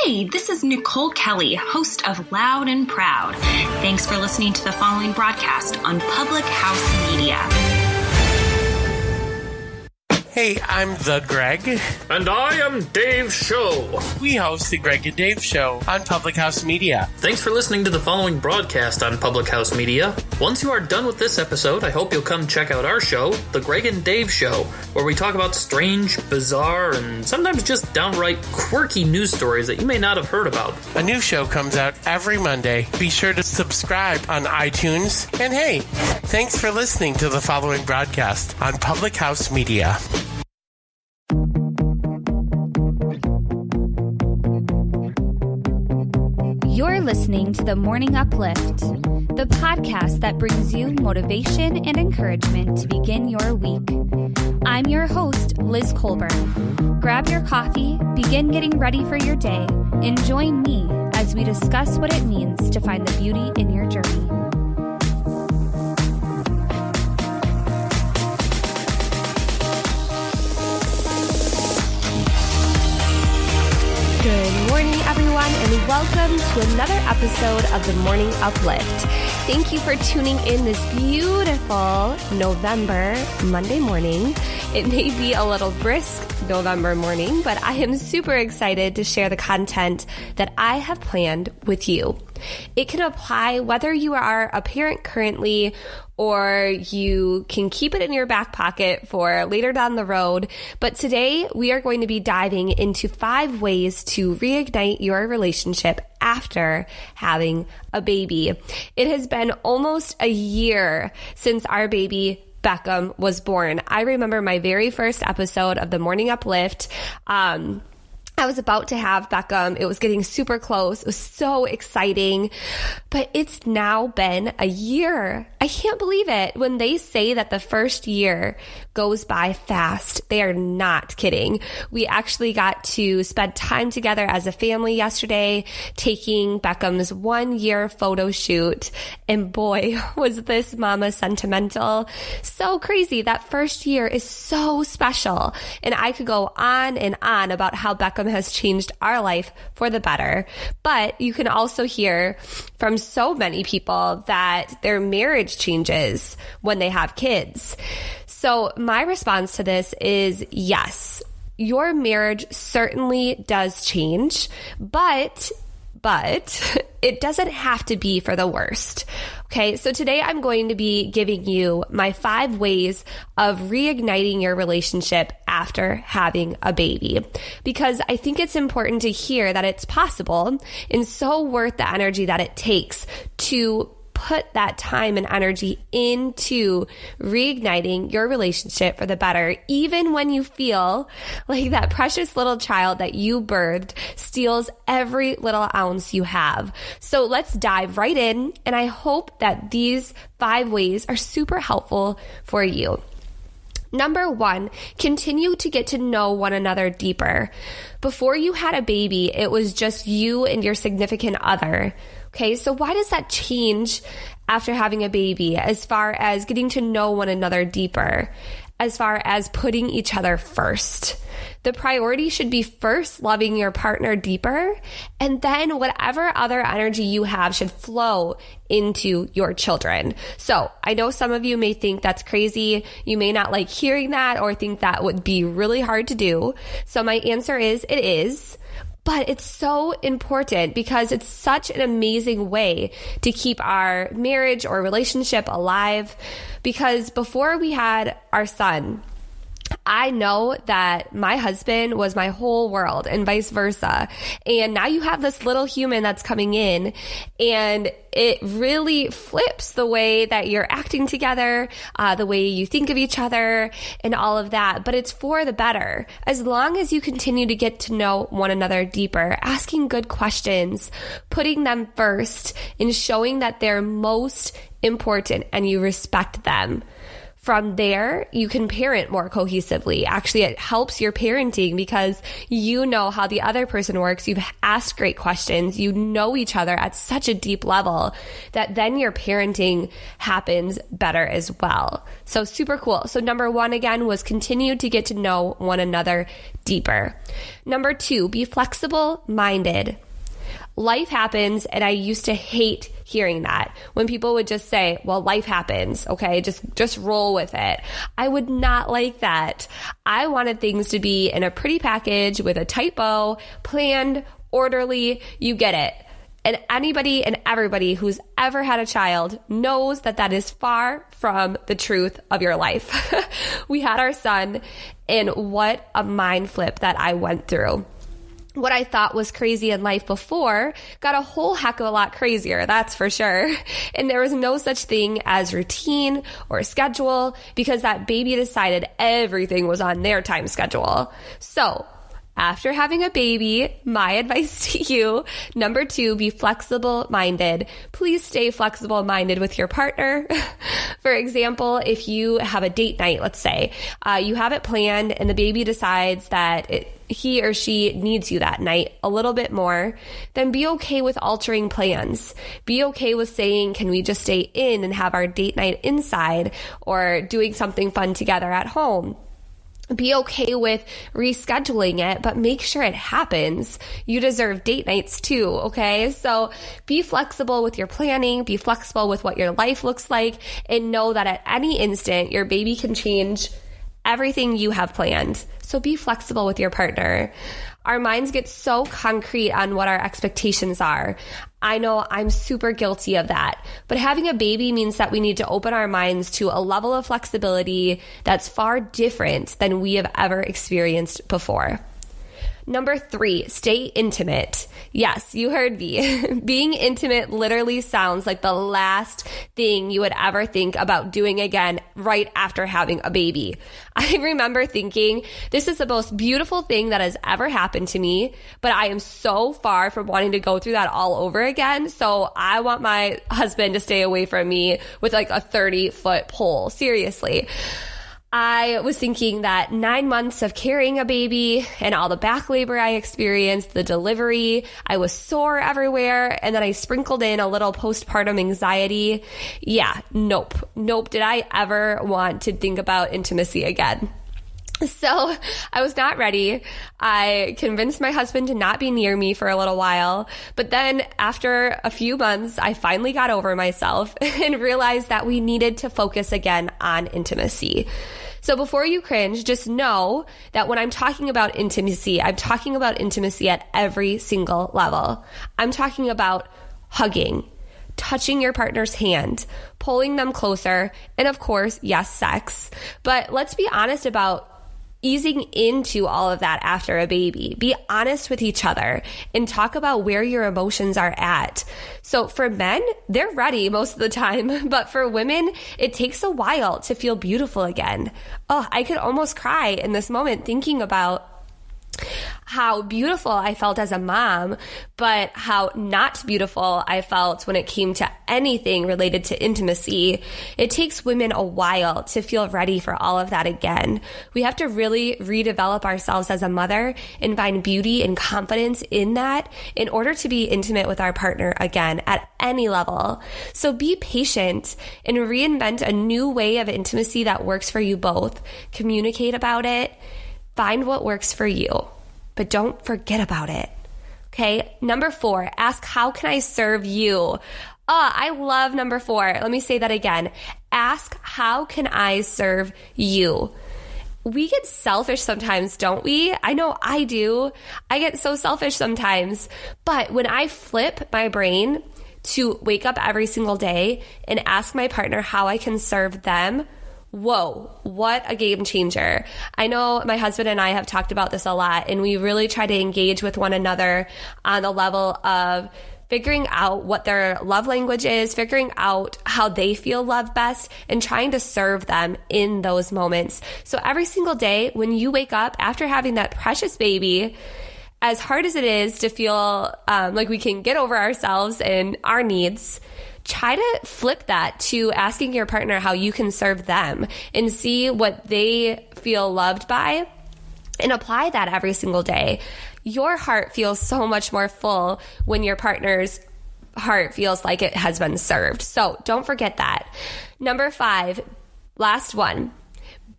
Hey, this is Nicole Kelly, host of Loud and Proud. Thanks for listening to the following broadcast on Public House Media. Hey, I'm the Greg. And I am Dave Show. We host the Greg and Dave Show on Public House Media. Thanks for listening to the following broadcast on Public House Media. Once you are done with this episode, I hope you'll come check out our show, The Greg and Dave Show, where we talk about strange, bizarre, and sometimes just downright quirky news stories that you may not have heard about. A new show comes out every Monday. Be sure to subscribe on iTunes. And hey, thanks for listening to the following broadcast on Public House Media. You're listening to The Morning Uplift, the podcast that brings you motivation and encouragement to begin your week. I'm your host, Liz Colburn. Grab your coffee, begin getting ready for your day, and join me as we discuss what it means to find the beauty in your journey. Good morning, everyone, and welcome to another episode of The Morning Uplift. Thank you for tuning in this beautiful November Monday morning. It may be a little brisk November morning, but I am super excited to share the content that I have planned with you. It can apply whether you are a parent currently or you can keep it in your back pocket for later down the road. But today we are going to be diving into 5 ways to reignite your relationship after having a baby. It has been almost a year since our baby Beckham was born. I remember my very first episode of The Morning Uplift. I was about to have Beckham. It was getting super close. It was so exciting, but it's now been a year. I can't believe it. When they say that the first year goes by fast, they are not kidding. We actually got to spend time together as a family yesterday, taking Beckham's 1-year photo shoot. And boy, was this mama sentimental. So crazy. That first year is so special. And I could go on and on about how Beckham has changed our life for the better. But you can also hear from so many people that their marriage changes when they have kids. So my response to this is yes, your marriage certainly does change, but it doesn't have to be for the worst. Okay, so today I'm going to be giving you my 5 ways of reigniting your relationship after having a baby, because I think it's important to hear that it's possible and so worth the energy that it takes to put that time and energy into reigniting your relationship for the better, even when you feel like that precious little child that you birthed steals every little ounce you have. So let's dive right in, and I hope that these 5 ways are super helpful for you. Number 1, continue to get to know one another deeper. Before you had a baby, it was just you and your significant other. Okay, so why does that change after having a baby as far as getting to know one another deeper, as far as putting each other first? The priority should be first loving your partner deeper, and then whatever other energy you have should flow into your children. So I know some of you may think that's crazy. You may not like hearing that or think that would be really hard to do. So my answer is it is. But it's so important because it's such an amazing way to keep our marriage or relationship alive. Because before we had our son, I know that my husband was my whole world and vice versa. And now you have this little human that's coming in, and it really flips the way that you're acting together, the way you think of each other and all of that. But it's for the better. As long as you continue to get to know one another deeper, asking good questions, putting them first, and showing that they're most important and you respect them. From there, you can parent more cohesively. Actually, it helps your parenting because you know how the other person works. You've asked great questions. You know each other at such a deep level that then your parenting happens better as well. So super cool. So number 1, again, was continue to get to know one another deeper. Number 2, be flexible-minded. Life happens, and I used to hate hearing that when people would just say, well, life happens, okay, just roll with it. I would not like that. I wanted things to be in a pretty package with a tight bow, planned, orderly, you get it. And anybody and everybody who's ever had a child knows that that is far from the truth of your life. We had our son, and what a mind flip that I went through. What I thought was crazy in life before got a whole heck of a lot crazier, that's for sure. And there was no such thing as routine or schedule because that baby decided everything was on their time schedule. So after having a baby, my advice to you, number 2, be flexible-minded. Please stay flexible-minded with your partner. For example, if you have a date night, let's say, you have it planned and the baby decides that he or she needs you that night a little bit more, then be okay with altering plans. Be okay with saying, can we just stay in and have our date night inside, or doing something fun together at home? Be okay with rescheduling it, but make sure it happens. You deserve date nights too, okay? So be flexible with your planning, be flexible with what your life looks like, and know that at any instant, your baby can change everything you have planned. So be flexible with your partner. Our minds get so concrete on what our expectations are. I know I'm super guilty of that, but having a baby means that we need to open our minds to a level of flexibility that's far different than we have ever experienced before. Number 3, stay intimate. Yes, you heard me. Being intimate literally sounds like the last thing you would ever think about doing again right after having a baby. I remember thinking, this is the most beautiful thing that has ever happened to me, but I am so far from wanting to go through that all over again. So I want my husband to stay away from me with like a 30-foot pole. Seriously. I was thinking that 9 months of carrying a baby and all the back labor I experienced, the delivery, I was sore everywhere, and then I sprinkled in a little postpartum anxiety. Yeah, nope. Did I ever want to think about intimacy again? So I was not ready. I convinced my husband to not be near me for a little while. But then after a few months, I finally got over myself and realized that we needed to focus again on intimacy. So before you cringe, just know that when I'm talking about intimacy, I'm talking about intimacy at every single level. I'm talking about hugging, touching your partner's hand, pulling them closer, and of course, yes, sex. But let's be honest about easing into all of that after a baby. Be honest with each other and talk about where your emotions are at. So for men, they're ready most of the time, but for women, it takes a while to feel beautiful again. Oh, I could almost cry in this moment thinking about how beautiful I felt as a mom, but how not beautiful I felt when it came to anything related to intimacy. It takes women a while to feel ready for all of that again. We have to really redevelop ourselves as a mother and find beauty and confidence in that in order to be intimate with our partner again at any level. So be patient and reinvent a new way of intimacy that works for you both. Communicate about it. Find what works for you, but don't forget about it. Okay. Number 4, ask, how can I serve you? Oh, I love number 4. Let me say that again. Ask, how can I serve you? We get selfish sometimes, don't we? I know I do. I get so selfish sometimes. But when I flip my brain to wake up every single day and ask my partner how I can serve them, whoa, what a game changer. I know my husband and I have talked about this a lot, and we really try to engage with one another on the level of figuring out what their love language is, figuring out how they feel loved best, and trying to serve them in those moments. So every single day when you wake up after having that precious baby, as hard as it is to feel like we can get over ourselves and our needs, try to flip that to asking your partner how you can serve them and see what they feel loved by and apply that every single day. Your heart feels so much more full when your partner's heart feels like it has been served. So don't forget that. Number 5, last one,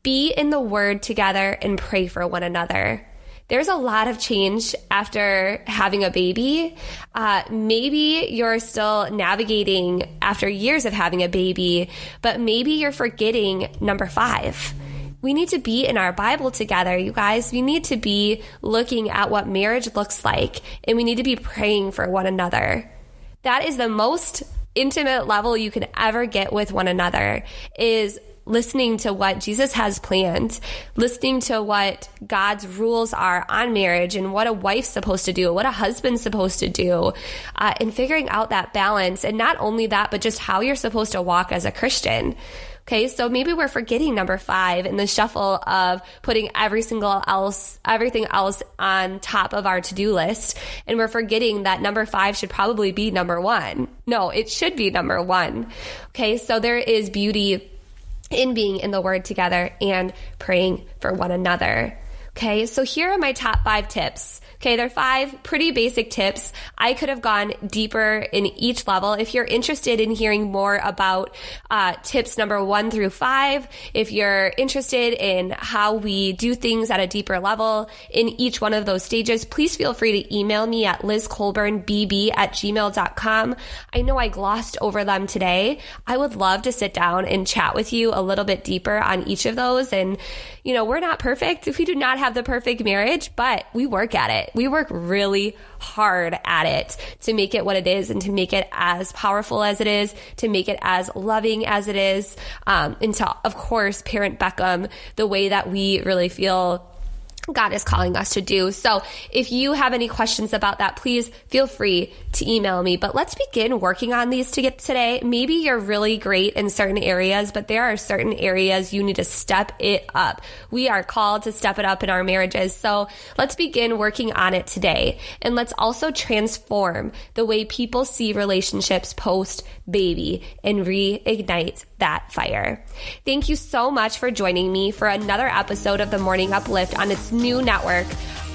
be in the Word together and pray for one another. There's a lot of change after having a baby. Maybe you're still navigating after years of having a baby, but maybe you're forgetting number 5. We need to be in our Bible together, you guys. We need to be looking at what marriage looks like, and we need to be praying for one another. That is the most intimate level you can ever get with one another, is listening to what Jesus has planned, listening to what God's rules are on marriage and what a wife's supposed to do, what a husband's supposed to do, and figuring out that balance. And not only that, but just how you're supposed to walk as a Christian. Okay, so maybe we're forgetting number 5 in the shuffle of putting everything else on top of our to-do list. And we're forgetting that number 5 should probably be number 1. No, it should be number 1. Okay, so there is beauty in being in the Word together and praying for one another. Okay, so here are my top 5 tips. Okay, they're 5 pretty basic tips. I could have gone deeper in each level. If you're interested in hearing more about tips number 1 through 5, if you're interested in how we do things at a deeper level in each one of those stages, please feel free to email me at lizcolburnbb@gmail.com. I know I glossed over them today. I would love to sit down and chat with you a little bit deeper on each of those. And, you know, we're not perfect. We do not have the perfect marriage, but we work at it. We work really hard at it to make it what it is and to make it as powerful as it is, to make it as loving as it is, and to, of course, parent Beckham the way that we really feel God is calling us to do. So if you have any questions about that, please feel free to email me. But let's begin working on these today. Maybe you're really great in certain areas, but there are certain areas you need to step it up. We are called to step it up in our marriages. So let's begin working on it today. And let's also transform the way people see relationships post-baby and reignite that fire. Thank you so much for joining me for another episode of the Morning Uplift on its new network.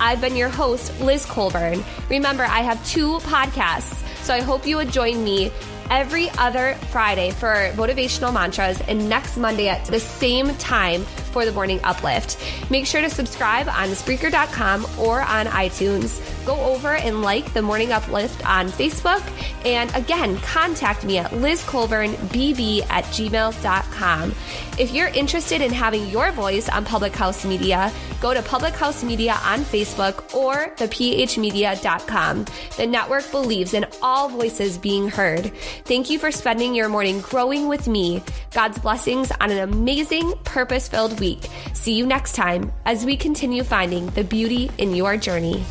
I've been your host, Liz Colburn. Remember, I have 2 podcasts, so I hope you would join me every other Friday for motivational mantras and next Monday at the same time for the Morning Uplift. Make sure to subscribe on Spreaker.com or on iTunes. Go over and like the Morning Uplift on Facebook. And again, contact me at lizcolburnbb@gmail.com. If you're interested in having your voice on Public House Media, go to Public House Media on Facebook or thephmedia.com. The network believes in all voices being heard. Thank you for spending your morning growing with me. God's blessings on an amazing, purpose-filled week. See you next time as we continue finding the beauty in your journey.